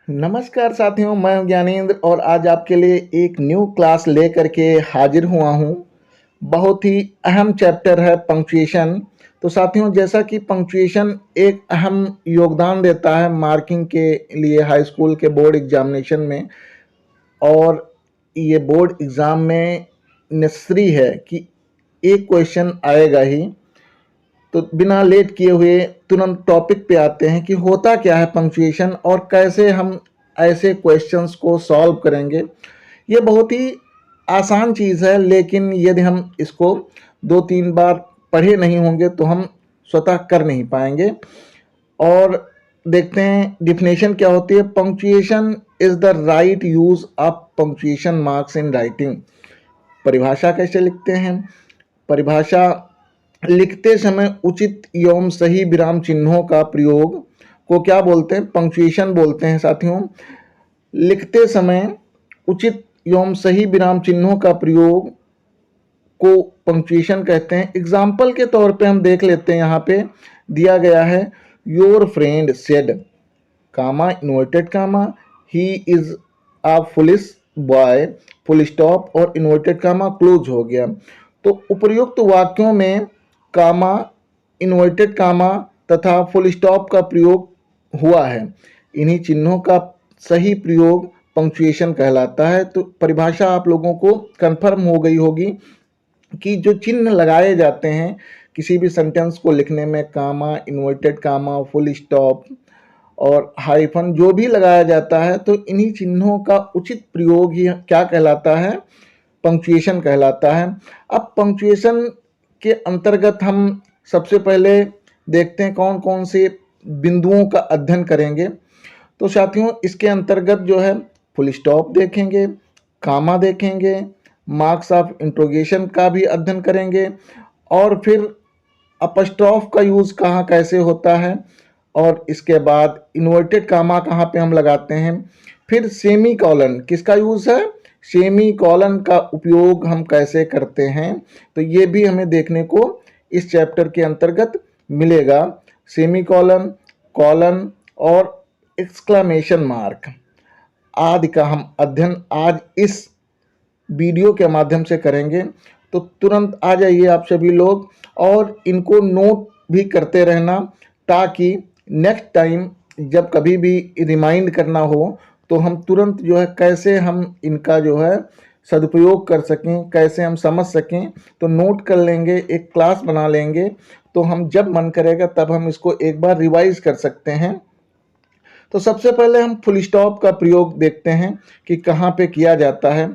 नमस्कार साथियों, मैं हूं ज्ञानेंद्र और आज आपके लिए एक न्यू क्लास लेकर के हाजिर हुआ हूं। बहुत ही अहम चैप्टर है पंक्चुएशन। तो साथियों, जैसा कि पंक्चुएशन एक अहम योगदान देता है मार्किंग के लिए हाई स्कूल के बोर्ड एग्जामिनेशन में, और ये बोर्ड एग्ज़ाम में नेसेसरी है कि एक क्वेश्चन आएगा ही। तो बिना लेट किए हुए तुरंत टॉपिक पे आते हैं कि होता क्या है पंक्चुएशन और कैसे हम ऐसे क्वेश्चंस को सॉल्व करेंगे। ये बहुत ही आसान चीज़ है, लेकिन यदि हम इसको 2-3 बार पढ़े नहीं होंगे तो हम स्वतः कर नहीं पाएंगे। और देखते हैं डिफिनेशन क्या होती है। Punctuation is the right use of punctuation marks in writing. परिभाषा कैसे लिखते हैं? परिभाषा लिखते समय उचित एवं सही विराम चिन्हों का प्रयोग को क्या बोलते हैं? पंक्चुएशन बोलते हैं साथियों। लिखते समय उचित एवं सही विराम चिन्हों का प्रयोग को पंक्चुएशन कहते हैं। एग्जाम्पल के तौर पे हम देख लेते हैं, यहाँ पे दिया गया है your friend said comma inverted comma he is a foolish boy full stop और इन्वर्टेड कामा क्लोज हो गया। तो उपर्युक्त वाक्यों में कामा, इन्वर्टेड कामा तथा फुल स्टॉप का प्रयोग हुआ है। इन्हीं चिन्हों का सही प्रयोग पंक्चुएशन कहलाता है। तो परिभाषा आप लोगों को कंफर्म हो गई होगी कि जो चिन्ह लगाए जाते हैं किसी भी सेंटेंस को लिखने में, कामा, इन्वर्टेड कामा, फुल स्टॉप और हाइफन जो भी लगाया जाता है, तो इन्हीं चिन्हों का उचित प्रयोग ही क्या कहलाता है? पंक्चुएशन कहलाता है। अब पंक्चुएशन के अंतर्गत हम सबसे पहले देखते हैं कौन कौन से बिंदुओं का अध्ययन करेंगे। तो साथियों, इसके अंतर्गत जो है फुल स्टॉप देखेंगे, कामा देखेंगे, मार्क्स ऑफ इंट्रोगेशन का भी अध्ययन करेंगे, और फिर अपस्ट्रॉफ का यूज़ कहाँ कैसे होता है, और इसके बाद इन्वर्टेड कामा कहाँ पे हम लगाते हैं। फिर सेमी कॉलन किसका यूज़ है? सेमी कॉलन का उपयोग हम कैसे करते हैं, तो ये भी हमें देखने को इस चैप्टर के अंतर्गत मिलेगा। सेमी कॉलन, कॉलन और एक्सक्लेमेशन मार्क आदि का हम अध्ययन आज इस वीडियो के माध्यम से करेंगे। तो तुरंत आ जाइए आप सभी लोग और इनको नोट भी करते रहना, ताकि नेक्स्ट टाइम जब कभी भी रिमाइंड करना हो तो हम तुरंत जो है कैसे हम इनका जो है सदुपयोग कर सकें, कैसे हम समझ सकें। तो नोट कर लेंगे, एक क्लास बना लेंगे, तो हम जब मन करेगा तब हम इसको एक बार रिवाइज कर सकते हैं। तो सबसे पहले हम फुल स्टॉप का प्रयोग देखते हैं कि कहाँ पे किया जाता है।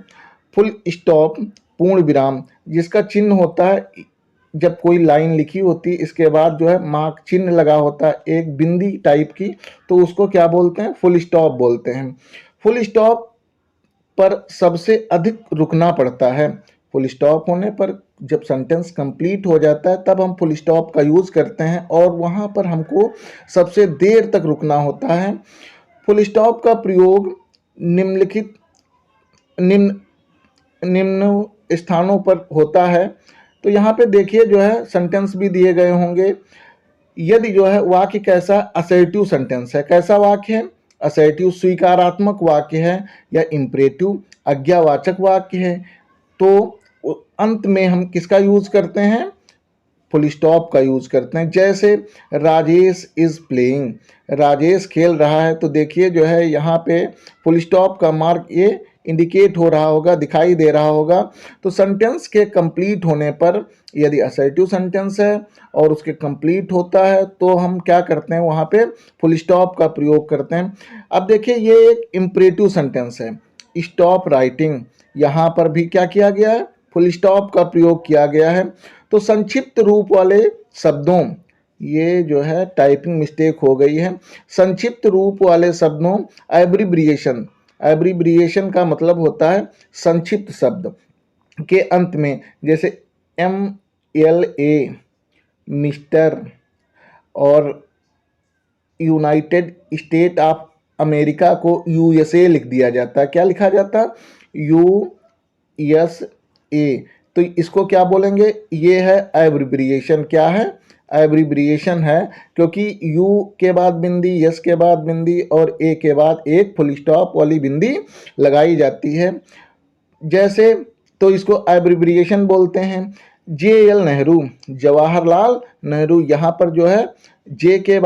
फुल स्टॉप पूर्ण विराम जिसका चिन्ह होता है जब कोई लाइन लिखी होती है, इसके बाद जो है मार्क चिन्ह लगा होता है एक बिंदी टाइप की, तो उसको क्या बोलते हैं? फुल स्टॉप बोलते हैं। फुल स्टॉप पर सबसे अधिक रुकना पड़ता है। फुल स्टॉप होने पर जब सेंटेंस कंप्लीट हो जाता है तब हम फुल स्टॉप का यूज़ करते हैं, और वहाँ पर हमको सबसे देर तक रुकना होता है। फुल स्टॉप का प्रयोग निम्नलिखित निम्न निम्न स्थानों पर होता है। तो यहाँ पे देखिए जो है सेंटेंस भी दिए गए होंगे। यदि जो है वाक्य कैसा असर्टिव सेंटेंस है, कैसा वाक्य है? असर्टिव स्वीकारात्मक वाक्य है, या इम्परेटिव आज्ञावाचक वाक्य है, तो अंत में हम किसका यूज करते हैं? फुल स्टॉप का यूज करते हैं। जैसे राजेश इज प्लेइंग, राजेश खेल रहा है, तो देखिए जो है यहाँ पे फुल स्टॉप का मार्क ये इंडिकेट हो रहा होगा, दिखाई दे रहा होगा। तो सेंटेंस के कंप्लीट होने पर यदि असर्टिव सेंटेंस है और उसके कंप्लीट होता है तो हम क्या करते हैं? वहाँ पे फुल स्टॉप का प्रयोग करते हैं। अब देखिए ये एक इम्परेटिव सेंटेंस है, स्टॉप राइटिंग, यहाँ पर भी क्या किया गया है? फुल स्टॉप का प्रयोग किया गया है। तो संक्षिप्त रूप वाले शब्दों, ये जो है टाइपिंग मिस्टेक हो गई है, संक्षिप्त रूप वाले शब्दों एब्रिब्रिएशन, एब्रिब्रिएशन का मतलब होता है संक्षिप्त शब्द के अंत में, जैसे MLA मिस्टर, और यूनाइटेड स्टेट ऑफ अमेरिका को USA लिख दिया जाता है। क्या लिखा जाता? USA। तो इसको क्या बोलेंगे? ये है एब्रिब्रिएशन। क्या है? एब्रिब्रिएशन है, क्योंकि यू के बाद बिंदी, यस के बाद बिंदी और ए के बाद एक फुल स्टॉप वाली बिंदी लगाई जाती है। जैसे तो इसको एब्रिब्रिएशन बोलते हैं। JL नेहरू, जवाहरलाल नेहरू, यहाँ पर जो है जे के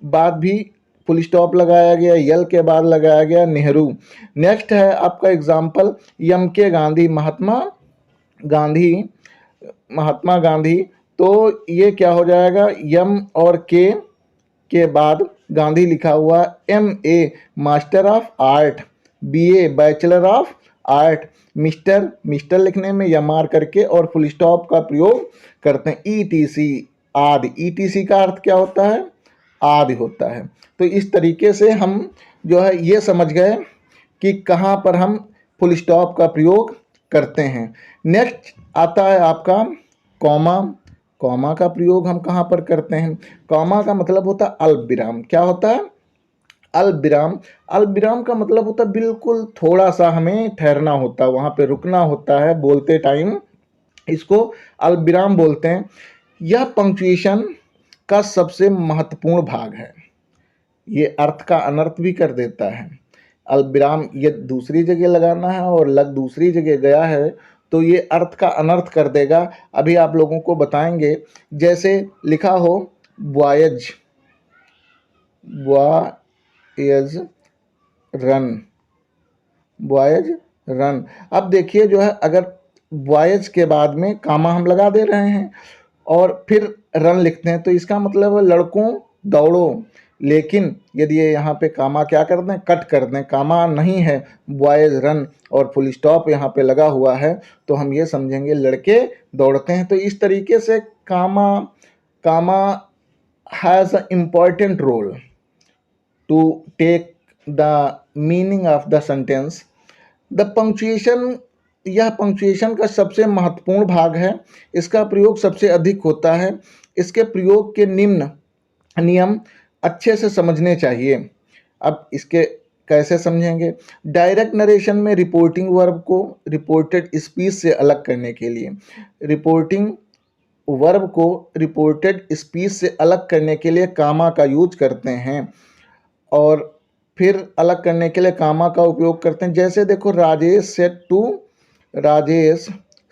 बाद भी फुल स्टॉप लगाया गया, यल के बाद लगाया गया नेहरू। नेक्स्ट है आपका एग्जाम्पल MK गांधी, महात्मा गांधी। तो ये क्या हो जाएगा, यम और के बाद गांधी लिखा हुआ, MA master of art, BA bachelor of art, mister लिखने में यमार करके और फुल स्टॉप का प्रयोग करते हैं। ETC आदि, ETC का अर्थ क्या होता है, आदि होता है। तो इस तरीके से हम जो है ये समझ गए कि कहाँ पर हम फुल स्टॉप का प्रयोग करते हैं। नेक्स्ट आता है आपका कॉमा का प्रयोग हम कहाँ पर करते हैं। कॉमा का मतलब होता है अल्प विराम। क्या होता है, अल्प विराम। अल्प विराम का मतलब होता है बिल्कुल थोड़ा सा हमें ठहरना होता है, वहाँ पे रुकना होता है बोलते टाइम, इसको अल्प विराम बोलते हैं। यह पंक्चुएशन का सबसे महत्वपूर्ण भाग है, ये अर्थ का अनर्थ भी कर देता है। अल्प विराम ये दूसरी जगह लगाना है और लग दूसरी जगह गया है तो ये अर्थ का अनर्थ कर देगा। अभी आप लोगों को बताएंगे, जैसे लिखा हो वॉयज रन। अब देखिए जो है, अगर वॉयज के बाद में कामा हम लगा दे रहे हैं और फिर रन लिखते हैं तो इसका मतलब है लड़कों दौड़ो। लेकिन यदि ये यहाँ पे कामा क्या कर दें, कट कर दें, कामा नहीं है, बॉयज रन और फुल स्टॉप यहाँ पे लगा हुआ है, तो हम ये समझेंगे लड़के दौड़ते हैं। तो इस तरीके से comma has a important role to take the meaning of the sentence. The punctuation, यह पंक्चुएशन का सबसे महत्वपूर्ण भाग है, इसका प्रयोग सबसे अधिक होता है। इसके प्रयोग के निम्न नियम अच्छे से समझने चाहिए। अब इसके कैसे समझेंगे, डायरेक्ट नरेशन में रिपोर्टिंग वर्ब को रिपोर्टेड स्पीच से अलग करने के लिए, रिपोर्टिंग वर्ब को रिपोर्टेड स्पीच से अलग करने के लिए कामा का यूज करते हैं और फिर अलग करने के लिए कामा का उपयोग करते हैं। जैसे देखो, Rajesh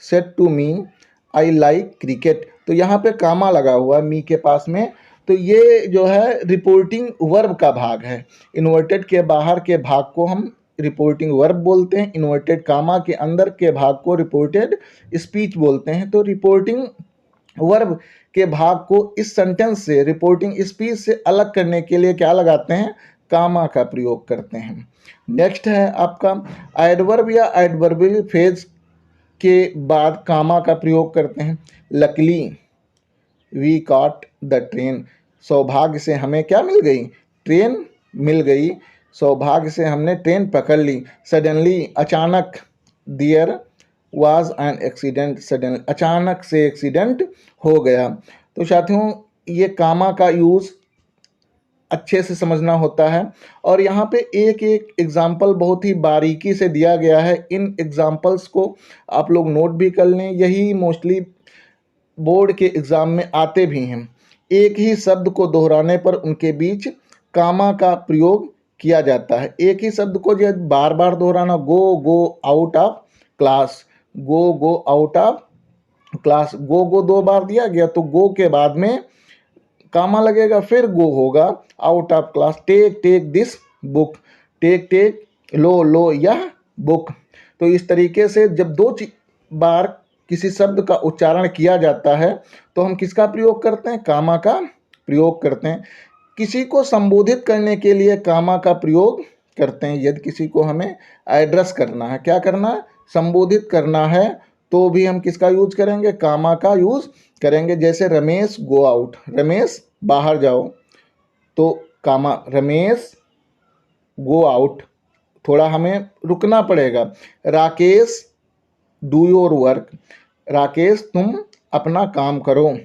said to me I like cricket, तो यहाँ पे कामा लगा हुआ है मी के पास में, तो ये जो है रिपोर्टिंग वर्ब का भाग है। इन्वर्टेड के बाहर के भाग को हम रिपोर्टिंग वर्ब बोलते हैं, इन्वर्टेड कामा के अंदर के भाग को रिपोर्टेड स्पीच बोलते हैं। तो रिपोर्टिंग वर्ब के भाग को इस सेंटेंस से, रिपोर्टिंग स्पीच से अलग करने के लिए क्या लगाते हैं, कामा का प्रयोग करते हैं। नेक्स्ट है आपका एडवर्ब या एडवर्बियल फ्रेज के बाद कामा का प्रयोग करते हैं। Luckily we caught the train, सौभाग्य से हमें क्या मिल गई, ट्रेन मिल गई, सौभाग्य से हमने ट्रेन पकड़ ली। सडनली, अचानक, there was an accident, sudden, अचानक से एक्सीडेंट हो गया। तो साथियों ये कामा का यूज़ अच्छे से समझना होता है और यहाँ पे एक एक एग्जाम्पल बहुत ही बारीकी से दिया गया है। इन एग्जाम्पल्स को आप लोग नोट भी कर लें, यही मोस्टली बोर्ड के एग्ज़ाम में आते भी हैं। एक ही शब्द को दोहराने पर उनके बीच कामा का प्रयोग किया जाता है। एक ही शब्द को जब बार बार दोहराना, go out of class, go out of class, go 2 बार दिया गया तो गो के बाद में कामा लगेगा, फिर गो होगा, out of class. Take this book, take लो यह बुक। तो इस तरीके से जब 2 बार किसी शब्द का उच्चारण किया जाता है तो हम किसका प्रयोग करते हैं, कामा का प्रयोग करते हैं। किसी को संबोधित करने के लिए कामा का प्रयोग करते हैं। यदि किसी को हमें एड्रेस करना है, क्या करना है, संबोधित करना है, तो भी हम किसका यूज करेंगे, कामा का यूज करेंगे। जैसे रमेश गो आउट, रमेश बाहर जाओ, तो कामा, रमेश गो आउट, थोड़ा हमें रुकना पड़ेगा। Rakesh do your work, Rakesh तुम अपना काम करो।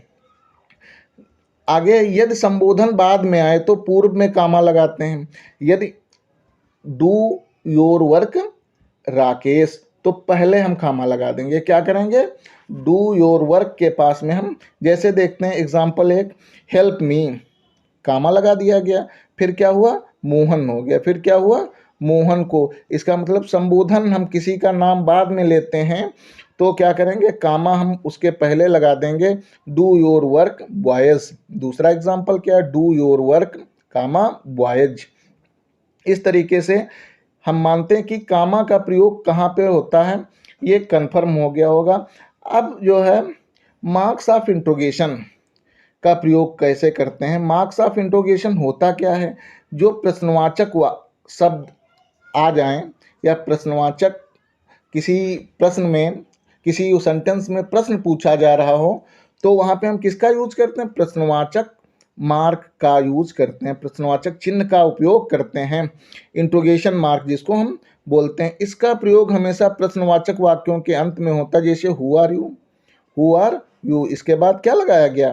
आगे यदि संबोधन बाद में आए तो पूर्व में कामा लगाते हैं। यदि डू योर वर्क राकेश, तो पहले हम कामा लगा देंगे। क्या करेंगे, डू योर वर्क के पास में हम जैसे देखते हैं एग्जाम्पल एक, हेल्प मी, कामा लगा दिया गया, फिर क्या हुआ, मोहन हो गया, फिर क्या हुआ, मोहन को। इसका मतलब संबोधन हम किसी का नाम बाद में लेते हैं तो क्या करेंगे, कामा हम उसके पहले लगा देंगे, डू योर वर्क बॉयज। दूसरा एग्जाम्पल क्या है, do your work comma boys. इस तरीके से हम मानते हैं कि कामा का प्रयोग कहाँ पे होता है, ये कन्फर्म हो गया होगा। अब जो है मार्क्स ऑफ इंट्रोगेशन का प्रयोग कैसे करते हैं। मार्क्स ऑफ इंट्रोगेशन होता क्या है, जो प्रश्नवाचक शब्द आ जाएं या प्रश्नवाचक किसी प्रश्न में, किसी सेंटेंस में प्रश्न पूछा जा रहा हो तो वहाँ पे हम किसका यूज करते हैं, प्रश्नवाचक मार्क का यूज करते हैं, प्रश्नवाचक चिन्ह का उपयोग करते हैं, इंट्रोगेशन मार्क जिसको हम बोलते हैं। इसका प्रयोग हमेशा प्रश्नवाचक वाक्यों के अंत में होता है, जैसे who are you, who are you, इसके बाद क्या लगाया गया,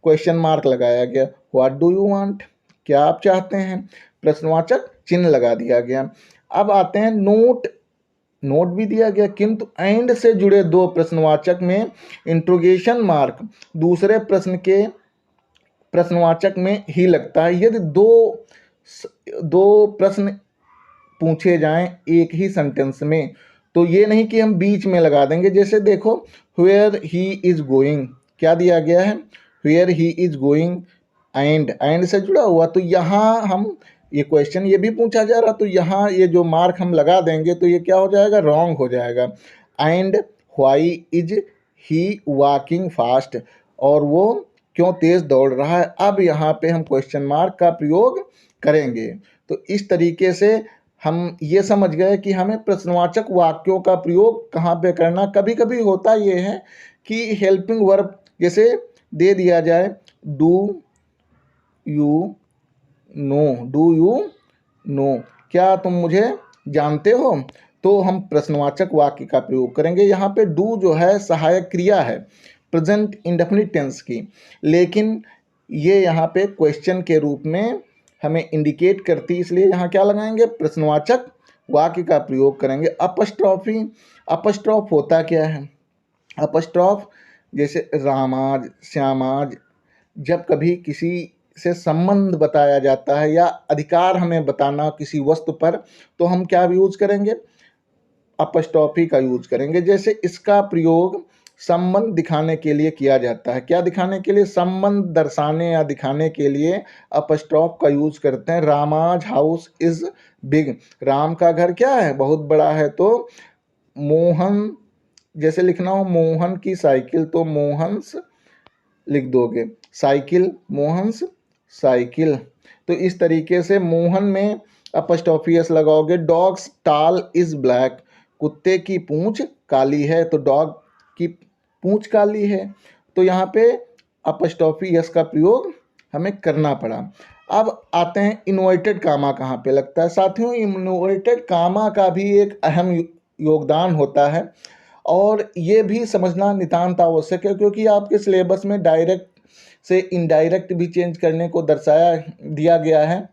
क्वेश्चन मार्क लगाया गया, व्हाट डू यू वांट, क्या आप चाहते हैं, प्रश्नवाचक चिन्ह लगा दिया गया। अब आते हैं नोट, नोट भी दिया गया, किंतु एंड से जुड़े दो प्रश्नवाचक में इंट्रोगेशन मार्क दूसरे प्रश्न के प्रश्नवाचक में ही लगता है यदि दो प्रश्न पूछे जाएं एक ही सेंटेंस में। तो ये नहीं कि हम बीच में लगा देंगे, जैसे देखो व्हेयर ही इज गोइंग, क्या दिया गया है, where he is going, and से जुड़ा हुआ, तो यहाँ हम ये क्वेश्चन ये भी पूछा जा रहा, तो यहाँ ये जो मार्क हम लगा देंगे तो ये क्या हो जाएगा, रॉन्ग हो जाएगा। And why is he walking fast, और वो क्यों तेज दौड़ रहा है। अब यहाँ पे हम क्वेश्चन मार्क का प्रयोग करेंगे। तो इस तरीके से हम ये समझ गए कि हमें प्रश्नवाचक वाक्यों का प्रयोग कहाँ पे करना। कभी कभी होता ये है कि हेल्पिंग वर्ब जैसे दे दिया जाए, do you know, do you know, क्या तुम मुझे जानते हो, तो हम प्रश्नवाचक वाक्य का प्रयोग करेंगे। यहाँ पे डू जो है सहायक क्रिया है प्रेजेंट इंडेफिनिट टेंस की, लेकिन ये यहाँ पे क्वेश्चन के रूप में हमें इंडिकेट करती, इसलिए यहाँ क्या लगाएंगे, प्रश्नवाचक वाक्य का प्रयोग करेंगे। अपस्ट्रॉफी, अपस्ट्रॉफ होता क्या है, अपस्ट्रॉफ जैसे रामाज, श्यामाज, जब कभी किसी से संबंध बताया जाता है या अधिकार हमें बताना किसी वस्तु पर, तो हम क्या यूज करेंगे, अपस्ट्रॉफी का यूज करेंगे। जैसे इसका प्रयोग संबंध दिखाने के लिए किया जाता है, क्या दिखाने के लिए, संबंध दर्शाने या दिखाने के लिए अपस्ट्रॉफ का यूज करते हैं। Rama's house is big, Ram का घर क्या है, बहुत बड़ा है। तो मोहन जैसे लिखना हो, मोहन की साइकिल, तो मोहन्स लिख दोगे, साइकिल मोहन्स साइकिल। तो इस तरीके से मोहन में अपस्ट्रॉफी एस लगाओगे। डॉग्स टाल इज ब्लैक, कुत्ते की पूंछ काली है, तो डॉग की पूंछ काली है, तो यहाँ पे अपस्ट्रॉफी एस का प्रयोग हमें करना पड़ा। अब आते हैं इन्वर्टेड कामा कहाँ पे लगता है। साथियों, इन्वर्टेड कामा का भी एक अहम योगदान होता है और ये भी समझना नितांत आवश्यक है, क्योंकि आपके सिलेबस में डायरेक्ट से इनडायरेक्ट भी चेंज करने को दर्शाया दिया गया है।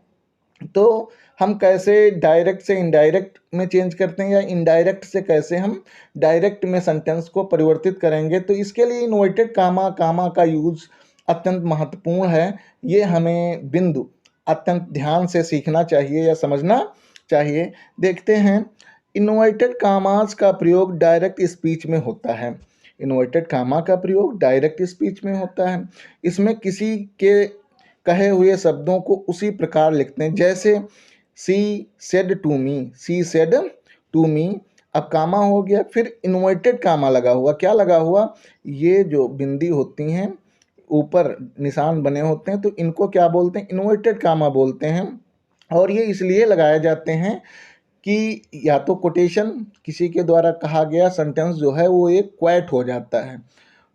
तो हम कैसे डायरेक्ट से इनडायरेक्ट में चेंज करते हैं या इनडायरेक्ट से कैसे हम डायरेक्ट में सेंटेंस को परिवर्तित करेंगे, तो इसके लिए इन्वर्टेड कामा, कामा का यूज अत्यंत महत्वपूर्ण है। ये हमें बिंदु अत्यंत ध्यान से सीखना चाहिए या समझना चाहिए। देखते हैं, इन्वर्टेड कामास का प्रयोग डायरेक्ट स्पीच में होता है। इन्वर्टेड कामा का प्रयोग डायरेक्ट स्पीच में होता है। इसमें किसी के कहे हुए शब्दों को उसी प्रकार लिखते हैं, जैसे she said to me, she said to me. अब कामा हो गया, फिर इन्वर्टेड कामा लगा हुआ, क्या लगा हुआ, ये जो बिंदी होती हैं ऊपर निशान बने होते हैं, तो इनको क्या बोलते हैं, इन्वर्टेड कामा बोलते हैं। और ये इसलिए लगाए जाते हैं कि या तो कोटेशन, किसी के द्वारा कहा गया सेंटेंस जो है वो एक क्वैट हो जाता है,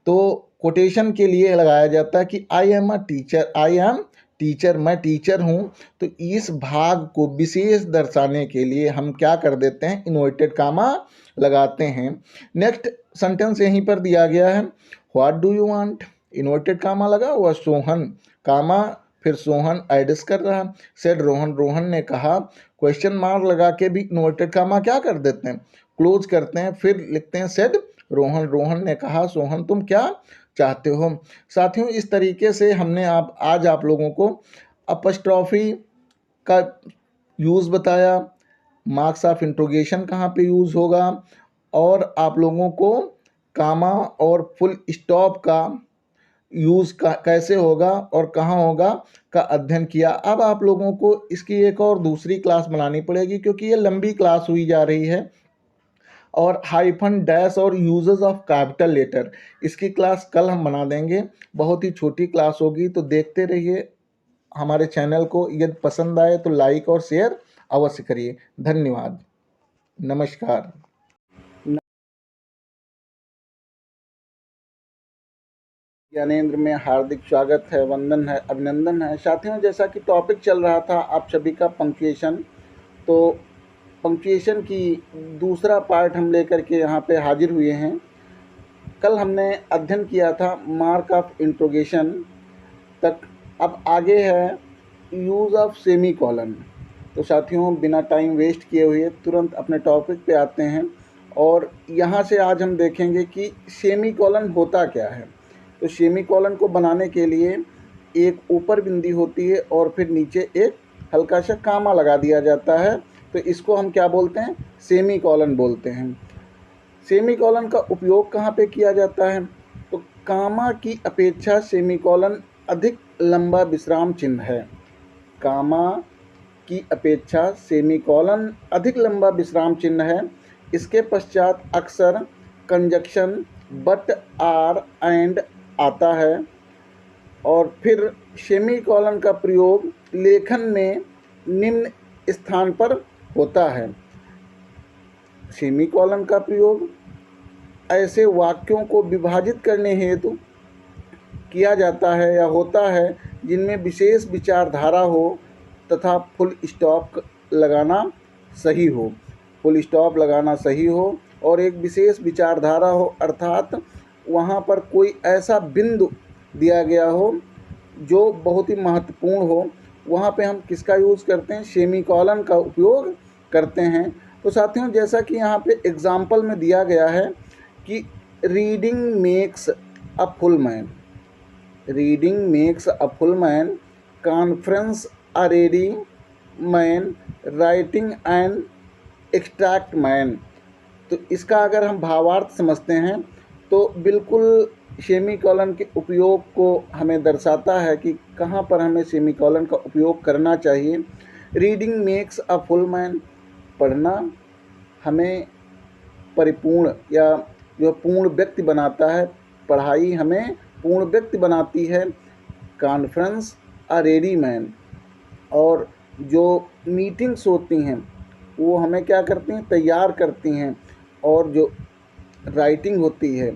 तो कोटेशन के लिए लगाया जाता है कि I am a teacher, I am teacher, मैं टीचर हूँ। तो इस भाग को विशेष दर्शाने के लिए हम क्या कर देते हैं, इन्वर्टेड कामा लगाते हैं। नेक्स्ट सेंटेंस यहीं पर दिया गया है, what do you want, inverted comma लगा हुआ, सोहन कामा, फिर सोहन एडिस कर रहा, सेड रोहन, रोहन ने कहा, क्वेश्चन मार्क लगा के भी इन्वर्टेड कामा क्या कर देते हैं, क्लोज करते हैं, फिर लिखते हैं सेड रोहन। रोहन ने कहा, सोहन तुम क्या चाहते हो? साथियों, इस तरीके से हमने आज आप लोगों को अपस्ट्रॉफी का यूज़ बताया, मार्क्स ऑफ इंट्रोगेशन कहाँ पे यूज़ होगा, और आप लोगों को कामा और फुल स्टॉप का यूज़ का कैसे होगा और कहाँ होगा का अध्ययन किया। अब आप लोगों को इसकी एक और दूसरी क्लास बनानी पड़ेगी, क्योंकि ये लंबी क्लास हुई जा रही है। और हाइफन, डैश और यूजेस ऑफ कैपिटल लेटर, इसकी क्लास कल हम बना देंगे। बहुत ही छोटी क्लास होगी, तो देखते रहिए हमारे चैनल को। यदि पसंद आए तो लाइक और शेयर अवश्य करिए। धन्यवाद। नमस्कार। ज्ञानेंद्र में हार्दिक स्वागत है, वंदन है, अभिनंदन है। साथियों, जैसा कि टॉपिक चल रहा था आप सभी का पंक्चुएशन, तो पंक्चुएशन की दूसरा पार्ट हम लेकर के यहाँ पे हाजिर हुए हैं। कल हमने अध्ययन किया था मार्क ऑफ इंट्रोगेशन तक, अब आगे है यूज़ ऑफ सेमी कॉलन। तो साथियों, बिना टाइम वेस्ट किए हुए तुरंत अपने टॉपिक पे आते हैं, और यहाँ से आज हम देखेंगे कि सेमी कॉलन होता क्या है। तो सेमी कॉलन को बनाने के लिए एक ऊपर बिंदी होती है और फिर नीचे एक हल्का सा कामा लगा दिया जाता है, तो इसको हम क्या बोलते हैं? सेमी कॉलन बोलते हैं। सेमी कॉलन का उपयोग कहाँ पे किया जाता है? तो कामा की अपेक्षा सेमी कॉलन अधिक लंबा विश्राम चिन्ह है। कामा की अपेक्षा सेमी कॉलन अधिक लंबा विश्राम चिन्ह है। इसके पश्चात अक्सर कंजक्शन बट, आर, एंड आता है, और फिर सेमी कॉलन का प्रयोग लेखन में निम्न स्थान पर होता है। सेमी कॉलन का प्रयोग ऐसे वाक्यों को विभाजित करने हेतु किया जाता है या होता है जिनमें विशेष विचारधारा हो तथा फुल स्टॉप लगाना सही हो। फुल स्टॉप लगाना सही हो और एक विशेष विचारधारा हो, अर्थात वहाँ पर कोई ऐसा बिंदु दिया गया हो जो बहुत ही महत्वपूर्ण हो। वहाँ पे हम किसका यूज़ करते हैं? सेमी कॉलन का उपयोग करते हैं। तो साथियों, जैसा कि यहाँ पे एग्जाम्पल में दिया गया है कि reading makes a full man, reading makes a full man, conference a ready man, writing an extract man. तो इसका अगर हम भावार्थ समझते हैं तो बिल्कुल सेमी कॉलन के उपयोग को हमें दर्शाता है कि कहाँ पर हमें सेमी कॉलन का उपयोग करना चाहिए। Reading makes a full man, पढ़ना हमें परिपूर्ण या जो पूर्ण व्यक्ति बनाता है, पढ़ाई हमें पूर्ण व्यक्ति बनाती है। कॉन्फ्रेंस अ रेडी मैन, और जो मीटिंग्स होती हैं वो हमें क्या करती हैं? तैयार करती हैं। और जो राइटिंग होती है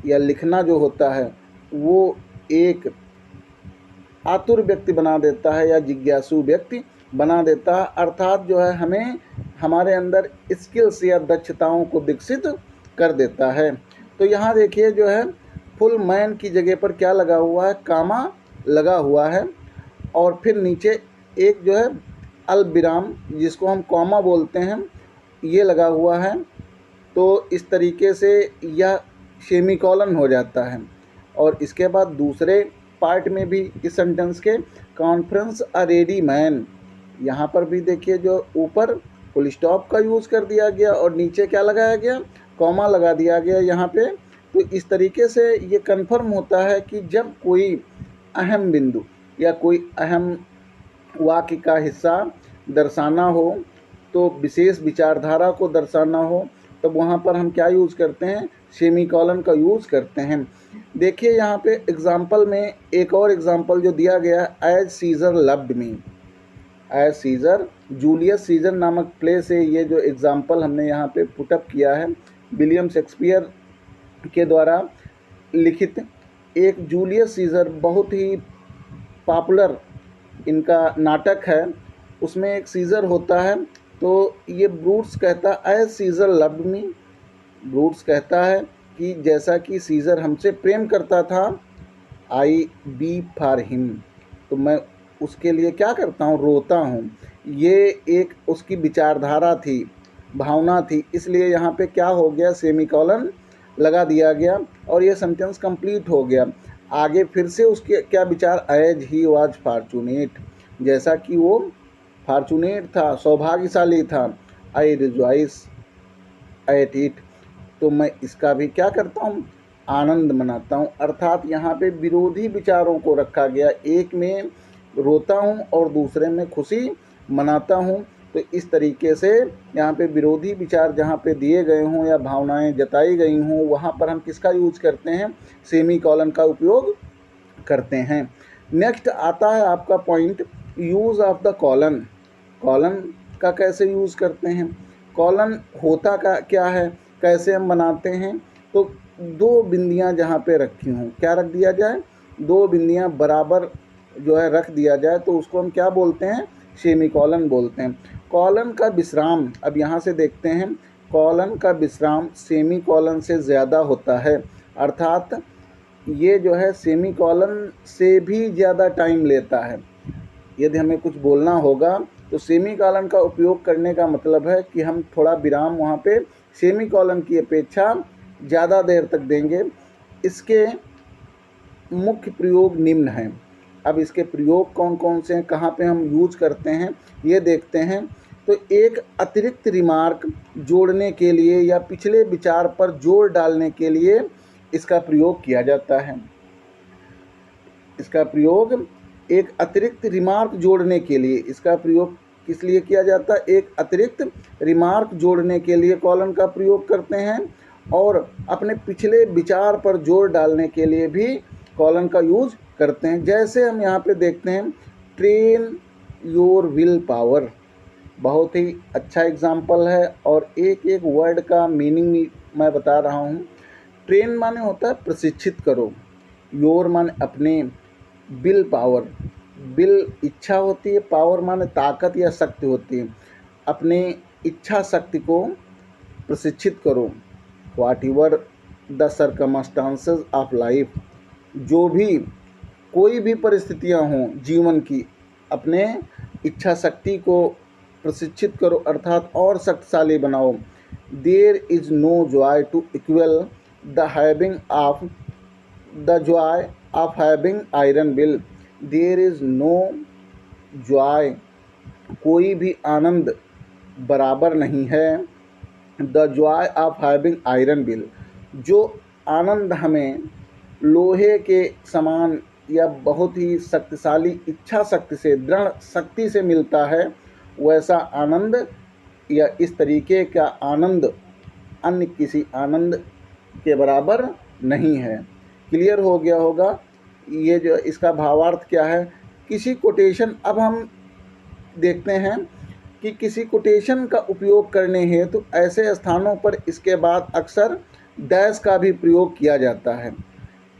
या लिखना जो होता है वो एक आतुर व्यक्ति बना देता है या जिज्ञासु व्यक्ति बना देता है, अर्थात जो है हमें हमारे अंदर स्किल्स या दक्षताओं को विकसित कर देता है। तो यहाँ देखिए जो है फुल मैन की जगह पर क्या लगा हुआ है? कामा लगा हुआ है, और फिर नीचे एक जो है अल्पविराम जिसको हम कॉमा बोलते हैं, ये लगा हुआ है। तो इस तरीके से यह सेमी कॉलन हो जाता है। और इसके बाद दूसरे पार्ट में भी इस सेंटेंस के कॉन्फ्रेंस अ रेडी मैन, यहाँ पर भी देखिए जो ऊपर फुल स्टॉप का यूज़ कर दिया गया और नीचे क्या लगाया गया? कॉमा लगा दिया गया यहाँ पे। तो इस तरीके से ये कन्फर्म होता है कि जब कोई अहम बिंदु या कोई अहम वाक्य का हिस्सा दर्शाना हो, तो विशेष विचारधारा को दर्शाना हो, तब वहाँ पर हम क्या यूज़ करते हैं? सेमी कॉलन का यूज़ करते हैं। देखिए यहाँ पे एग्जाम्पल में एक और एग्जाम्पल जो दिया गया, as Caesar loved me. As Caesar, Julius Caesar नामक प्ले से ये जो एग्जाम्पल हमने यहाँ पे पुटअप किया है, विलियम शेक्सपियर के द्वारा लिखित एक जूलियस सीजर, बहुत ही पॉपुलर इनका नाटक है। उसमें एक सीजर होता है, तो ये ब्रूट्स कहता एज सीजर लव्ड मी। ब्रूट्स कहता है कि जैसा कि सीजर हमसे प्रेम करता था, आई बी फॉर हिम, तो मैं उसके लिए क्या करता हूँ? रोता हूँ। ये एक उसकी विचारधारा थी, भावना थी, इसलिए यहाँ पे क्या हो गया? सेमी कॉलन लगा दिया गया और ये सेंटेंस कंप्लीट हो गया। आगे फिर से उसके क्या विचार, एज ही वॉज फॉर्चुनेट, जैसा कि वो फॉर्चुनेट था, सौभाग्यशाली था, आई रिजॉइस एट इट, तो मैं इसका भी क्या करता हूँ, आनंद मनाता हूँ। अर्थात यहाँ पे विरोधी विचारों को रखा गया, एक में रोता हूँ और दूसरे में खुशी मनाता हूँ। तो इस तरीके से यहाँ पे विरोधी विचार जहाँ पे दिए गए हों या भावनाएं जताई गई हों, वहाँ पर हम किसका यूज करते हैं, सेमी कॉलन का उपयोग करते हैं। नेक्स्ट आता है आपका point, use of the colon. Colon का कैसे यूज़ करते हैं, कॉलन होता का क्या है, कैसे हम बनाते हैं। तो दो बिंदियां जहाँ पे रखी हों, क्या रख दिया जाए, दो बिंदियां बराबर जो है रख दिया जाए, तो उसको हम क्या बोलते हैं, सेमी कॉलन बोलते हैं। कॉलन का विश्राम, अब यहाँ से देखते हैं, कॉलन का विश्राम सेमी कॉलन से ज़्यादा होता है। अर्थात ये जो है सेमी कॉलन से भी ज़्यादा टाइम लेता है। यदि हमें कुछ बोलना होगा तो सेमी कॉलन का उपयोग करने का मतलब है कि हम थोड़ा विराम वहाँ पे सेमी कॉलन की अपेक्षा ज़्यादा देर तक देंगे। इसके मुख्य प्रयोग निम्न हैं। अब इसके प्रयोग कौन कौन से हैं, कहाँ पे हम यूज करते हैं, ये देखते हैं। तो एक अतिरिक्त रिमार्क जोड़ने के लिए या पिछले विचार पर जोर डालने के लिए इसका प्रयोग किया जाता है। इसका प्रयोग एक अतिरिक्त रिमार्क जोड़ने के लिए, इसका प्रयोग किस लिए किया जाता है, एक अतिरिक्त रिमार्क जोड़ने के लिए कॉलन का प्रयोग करते हैं, और अपने पिछले विचार पर जोर डालने के लिए भी कॉलन का यूज करते हैं। जैसे हम यहाँ पे देखते हैं, ट्रेन योर विल पावर, बहुत ही अच्छा एग्जाम्पल है और एक एक वर्ड का मीनिंग मैं बता रहा हूँ। ट्रेन माने होता है प्रशिक्षित करो, योर माने अपने, विल पावर, विल इच्छा होती है, पावर माने ताकत या शक्ति होती है। अपने इच्छा शक्ति को प्रशिक्षित करो। What ever the circumstances of life, जो भी कोई भी परिस्थितियां हों जीवन की, अपने इच्छा शक्ति को प्रशिक्षित करो अर्थात और शक्तिशाली बनाओ। There is no joy to equal the having of the joy of having iron will. There is no joy, कोई भी आनंद बराबर नहीं है, the joy of having iron will, जो आनंद हमें लोहे के समान या बहुत ही शक्तिशाली इच्छा शक्ति से, दृढ़ शक्ति से मिलता है, वैसा आनंद या इस तरीके का आनंद अन्य किसी आनंद के बराबर नहीं है। क्लियर हो गया होगा ये जो इसका भावार्थ क्या है। किसी कोटेशन, अब हम देखते हैं कि किसी कोटेशन का उपयोग करने हेतु तो ऐसे स्थानों पर इसके बाद अक्सर डैश का भी प्रयोग किया जाता है।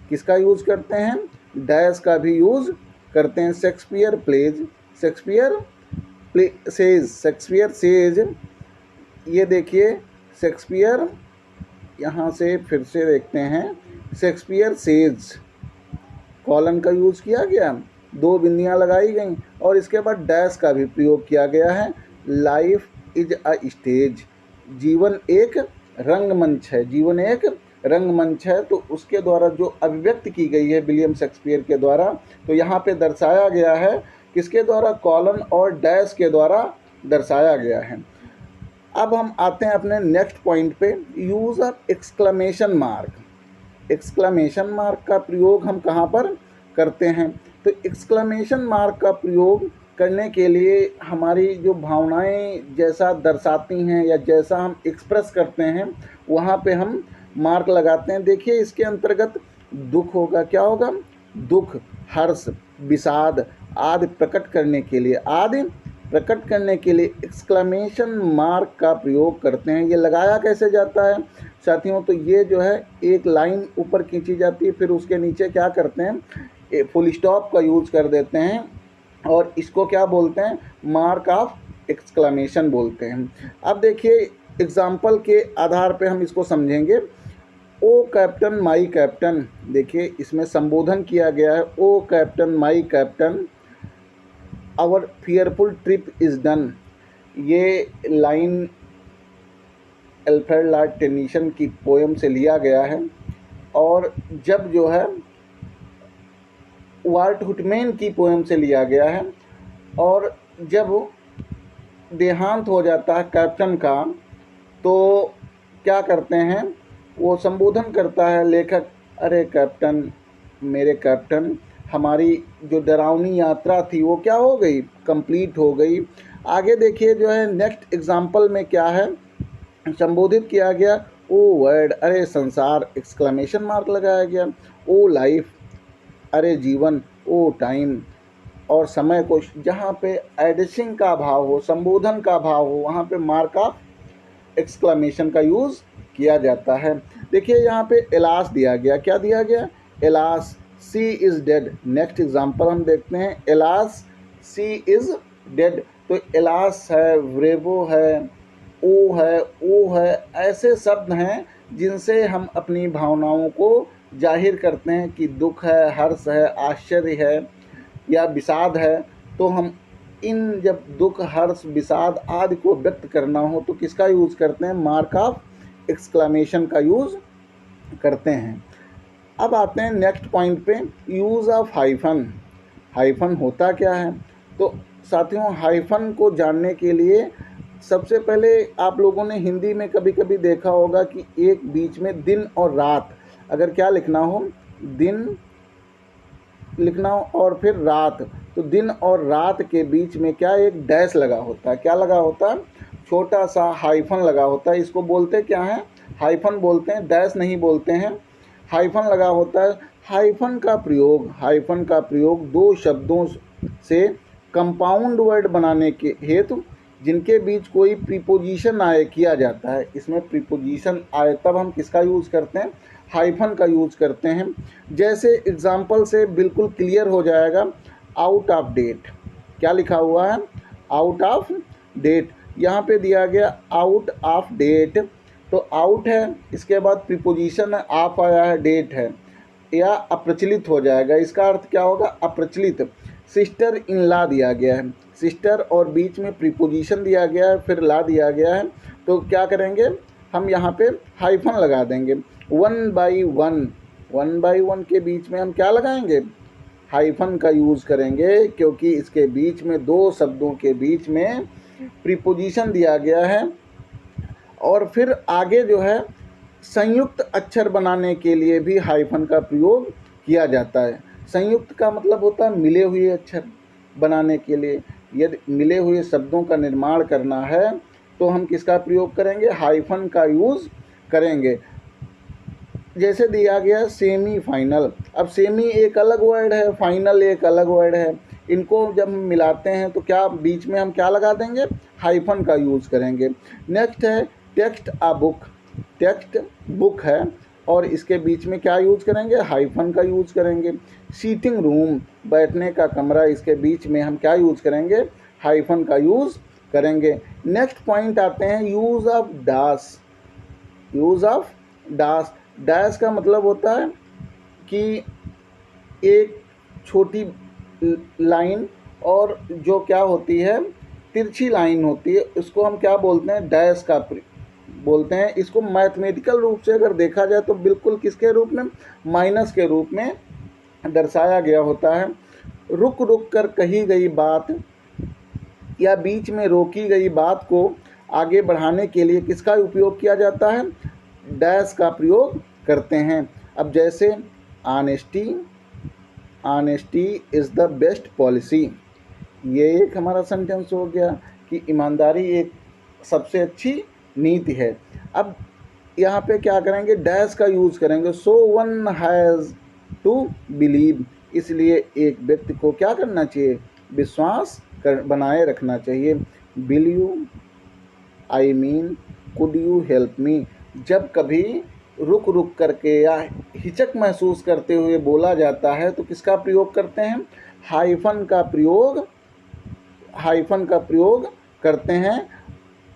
किसका यूज़ करते हैं, डैश का भी यूज़ करते हैं। Shakespeare plays, Shakespeare Shakespeare says, ये देखिए शेक्सपियर, यहाँ से फिर से देखते हैं, शेक्सपियर सेज, कॉलन का यूज़ किया गया, दो बिंदियाँ लगाई गई और इसके बाद डैश का भी प्रयोग किया गया है। लाइफ इज अ स्टेज, जीवन एक रंगमंच है, जीवन एक रंगमंच है। तो उसके द्वारा जो अभिव्यक्त की गई है विलियम शेक्सपियर के द्वारा, तो यहाँ पे दर्शाया गया है किसके द्वारा, कॉलन और डैश के द्वारा दर्शाया गया है। अब हम आते हैं अपने नेक्स्ट पॉइंट पे, use of exclamation mark. Exclamation mark का प्रयोग हम कहाँ पर करते हैं, तो एक्सक्लेमेशन मार्क का प्रयोग करने के लिए हमारी जो भावनाएं जैसा दर्शाती हैं या जैसा हम एक्सप्रेस करते हैं, वहाँ पे हम मार्क लगाते हैं। देखिए इसके अंतर्गत दुख होगा, क्या होगा, दुख, हर्ष, विषाद आदि प्रकट करने के लिए, आदि प्रकट करने के लिए एक्सक्लेमेशन मार्क का प्रयोग करते हैं। ये लगाया कैसे जाता है साथियों, तो ये जो है एक लाइन ऊपर खींची जाती है, फिर उसके नीचे क्या करते हैं, फुल स्टॉप का यूज कर देते हैं और इसको क्या बोलते हैं, मार्क ऑफ एक्सक्लेमेशन बोलते हैं। अब देखिए एग्जाम्पल के आधार पे हम इसको समझेंगे। ओ कैप्टन माई कैप्टन, देखिए इसमें संबोधन किया गया है, O captain my captain our fearful trip is done. ये लाइन अल्फ्रेड लॉर्ड टेनिसन की पोएम से लिया गया है। और जब जो है वाल्ट हुटमैन की पोएम से लिया गया है। और जब देहांत हो जाता है कैप्टन का तो क्या करते हैं, वो संबोधन करता है लेखक, अरे कैप्टन, मेरे कैप्टन, हमारी जो डरावनी यात्रा थी वो क्या हो गई, कंप्लीट हो गई। आगे देखिए जो है नेक्स्ट एग्जाम्पल में क्या है संबोधित किया गया, ओ वर्ल्ड, अरे संसार, एक्सक्लेमेशन मार्क लगाया गया। ओ लाइफ, अरे जीवन। ओ टाइम, और समय को जहाँ पे एडिशिंग का भाव हो, संबोधन का भाव हो, वहाँ पे मार्क ऑफ एक्सक्लेमेशन का यूज़ किया जाता है। देखिए यहाँ पे एलास दिया गया, क्या दिया गया, alas, she is dead. Next example हम देखते हैं, एलास सी इज़ डेड। तो एलास है, व्रेवो है, ओ है, ओ है, ऐसे शब्द हैं जिनसे हम अपनी भावनाओं को जाहिर करते हैं कि दुख है, हर्ष है, आश्चर्य है या विषाद है। तो हम इन जब दुख, हर्ष, विषाद आदि को व्यक्त करना हो तो किसका यूज़ करते हैं, मार्क ऑफ एक्सक्लेमेशन का यूज़ करते हैं। अब आते हैं नेक्स्ट पॉइंट पे, यूज़ ऑफ हाइफन। हाइफन होता क्या है, तो साथियों हाइफन को जानने के लिए सबसे पहले आप लोगों ने हिंदी में कभी कभी देखा होगा कि एक बीच में दिन और रात, अगर क्या लिखना हो, दिन लिखना हो और फिर रात, तो दिन और रात के बीच में क्या एक डैश लगा होता है, क्या लगा होता है, छोटा सा हाइफन लगा होता है। इसको बोलते क्या है, हाइफन बोलते हैं, डैश नहीं बोलते हैं, हाइफन लगा होता है। हाइफन का प्रयोग दो शब्दों से कंपाउंड वर्ड बनाने के हेतु जिनके बीच कोई प्रीपोजिशन आए किया जाता है। इसमें प्रीपोजिशन आए तब हम किसका यूज़ करते हैं, हाइफन का यूज़ करते हैं। जैसे एग्जाम्पल से बिल्कुल क्लियर हो जाएगा, आउट ऑफ डेट, क्या लिखा हुआ है, आउट ऑफ डेट, यहाँ पे दिया गया आउट ऑफ डेट। तो आउट है, इसके बाद प्रीपोजिशन है, ऑफ आया है, डेट है, या अप्रचलित हो जाएगा। इसका अर्थ क्या होगा, अप्रचलित। सिस्टर इन ला दिया गया है, सिस्टर और बीच में प्रीपोजिशन दिया गया है, फिर ला दिया गया है, तो क्या करेंगे हम यहाँ पे हाइफन लगा देंगे। वन बाई वन के बीच में हम क्या लगाएंगे, हाइफन का यूज़ करेंगे, क्योंकि इसके बीच में दो शब्दों के बीच में प्रीपोजिशन दिया गया है। और फिर आगे जो है संयुक्त अक्षर बनाने के लिए भी हाइफन का प्रयोग किया जाता है। संयुक्त का मतलब होता है मिले हुए अक्षर बनाने के लिए। यदि मिले हुए शब्दों का निर्माण करना है तो हम किसका प्रयोग करेंगे, हाइफन का यूज़ करेंगे। जैसे दिया गया सेमीफाइनल, अब सेमी एक अलग वर्ड है, फाइनल एक अलग वर्ड है, इनको जब हम मिलाते हैं तो क्या बीच में हम क्या लगा देंगे, हाइफन का यूज़ करेंगे। नेक्स्ट है text a book, text book है और इसके बीच में क्या यूज़ करेंगे, हाइफन का यूज़ करेंगे। सीटिंग रूम, बैठने का कमरा, इसके बीच में हम क्या यूज़ करेंगे, हाइफन का यूज़ करेंगे। नेक्स्ट पॉइंट आते हैं use of dash, use of dash. Dash का मतलब होता है कि एक छोटी लाइन और जो क्या होती है, तिरछी लाइन होती है, उसको हम क्या बोलते हैं, डैश का बोलते हैं। इसको मैथमेटिकल रूप से अगर देखा जाए तो बिल्कुल किसके रूप में, माइनस के रूप में दर्शाया गया होता है। रुक रुक कर कही गई बात या बीच में रोकी गई बात को आगे बढ़ाने के लिए किसका उपयोग किया जाता है, डैश का प्रयोग करते हैं। अब जैसे honesty, honesty is the best policy, ये एक हमारा सेंटेंस हो गया कि ईमानदारी एक सबसे अच्छी नीति है। अब यहाँ पे क्या करेंगे, डैश का यूज़ करेंगे। So one has to believe, इसलिए एक व्यक्ति को क्या करना चाहिए, विश्वास बनाए रखना चाहिए। Will you, I mean, could you help me, जब कभी रुक रुक करके या हिचक महसूस करते हुए बोला जाता है तो किसका प्रयोग करते हैं, हाइफन का प्रयोग, हाइफन का प्रयोग करते हैं।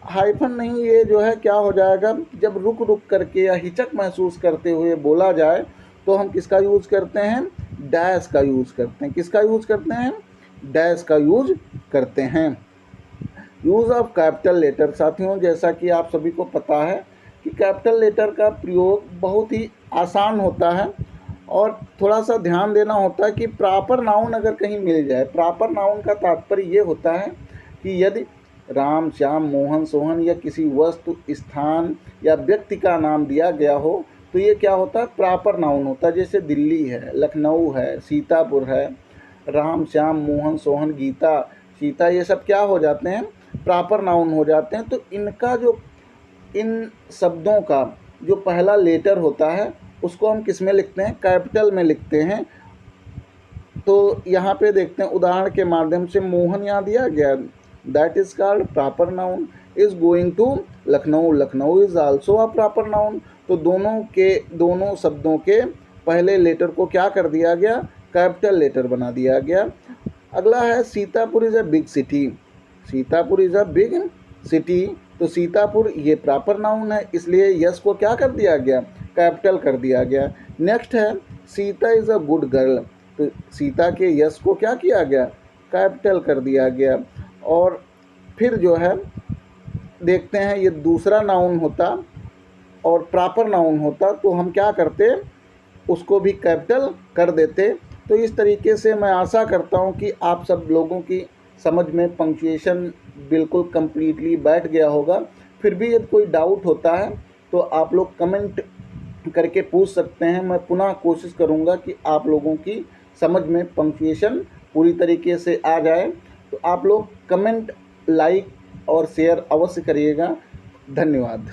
हाइफन नहीं, ये जो है क्या हो जाएगा, जब रुक रुक करके या हिचक महसूस करते हुए बोला जाए तो हम किसका यूज़ करते हैं, डैश का यूज़ करते हैं। किसका यूज़ करते हैं, डैश का यूज़ करते हैं। यूज़ ऑफ कैपिटल लेटर, साथियों जैसा कि आप सभी को पता है कि कैपिटल लेटर का प्रयोग बहुत ही आसान होता है और थोड़ा सा ध्यान देना होता है कि प्रॉपर नाउन अगर कहीं मिल जाए। प्रॉपर नाउन का तात्पर्य ये होता है कि यदि राम, श्याम, मोहन, सोहन या किसी वस्तु, स्थान या व्यक्ति का नाम दिया गया हो तो ये क्या होता है, प्रॉपर नाउन होता है। जैसे दिल्ली है, लखनऊ है, सीतापुर है, राम, श्याम, मोहन, सोहन, गीता, सीता, ये सब क्या हो जाते हैं, प्रॉपर नाउन हो जाते हैं। तो इनका जो इन शब्दों का जो पहला लेटर होता है उसको हम किस में लिखते हैं, कैपिटल में लिखते हैं। तो यहाँ पे देखते हैं उदाहरण के माध्यम से, मोहन यहाँ दिया गया, that is called proper noun. Is going to Lucknow, Lucknow is also a proper noun. तो दोनों शब्दों के पहले लेटर को क्या कर दिया गया, कैपिटल लेटर बना दिया गया। अगला है Sitapur is a big city. Sitapur is a big city, तो सीतापुर ये प्रॉपर नाउन है, इसलिए यस को क्या कर दिया गया, कैपिटल कर दिया गया। नेक्स्ट है Sita is a good girl. तो सीता के यस को क्या किया गया, कैपिटल कर दिया गया। और फिर जो है देखते हैं, ये दूसरा नाउन होता और प्रॉपर नाउन होता तो हम क्या करते, उसको भी कैपिटल कर देते। तो इस तरीके से मैं आशा करता हूँ कि आप सब लोगों की समझ में पंक्चुएशन बिल्कुल कंप्लीटली बैठ गया होगा। फिर भी यदि कोई डाउट होता है तो आप लोग कमेंट करके पूछ सकते हैं। मैं पुनः कोशिश करूँगा कि आप लोगों की समझ में पंक्चुएशन पूरी तरीके से आ जाए। तो आप लोग कमेंट, लाइक और शेयर अवश्य करिएगा। धन्यवाद।